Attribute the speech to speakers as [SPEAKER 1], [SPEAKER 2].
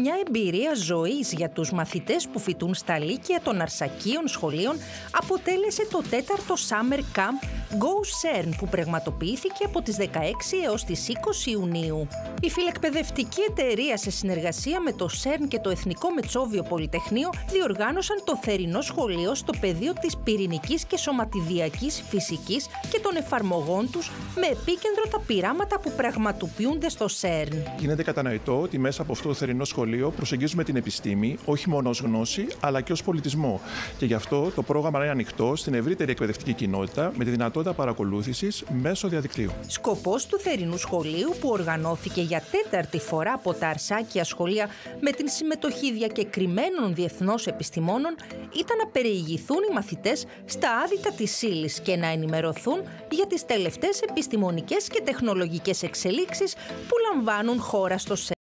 [SPEAKER 1] Μια εμπειρία ζωής για τους μαθητές που φοιτούν στα λύκεια των Αρσακίων σχολείων αποτέλεσε το 4ο Summer Camp Go CERN που πραγματοποιήθηκε από τις 16 έως τις 20 Ιουνίου. Η φιλεκπαιδευτική εταιρεία σε συνεργασία με το CERN και το Εθνικό Μετσόβιο Πολυτεχνείο διοργάνωσαν το θερινό σχολείο στο πεδίο της πυρηνικής και σωματιδιακής φυσικής και των εφαρμογών τους με επίκεντρο τα πειράματα που πραγματοποιούνται στο CERN.
[SPEAKER 2] Γίνεται κατανοητό ότι μέσα από αυτό το θερινό σχολείο προσεγγίζουμε την επιστήμη όχι μόνο ως γνώση, αλλά και ως πολιτισμό. Και γι' αυτό το πρόγραμμα είναι ανοιχτό στην ευρύτερη εκπαιδευτική κοινότητα με τη δυνατότητα παρακολούθησης μέσω διαδικτύου.
[SPEAKER 1] Σκοπός του θερινού σχολείου, που οργανώθηκε για 4η φορά από τα Αρσάκια σχολεία με την συμμετοχή διακεκριμένων διεθνώς επιστημόνων, ήταν να περιηγηθούν οι μαθητές στα άδικα της ύλης και να ενημερωθούν για τις τελευταίες επιστημονικές και τεχνολογικές εξελίξεις που λαμβάνουν χώρα στο CERN.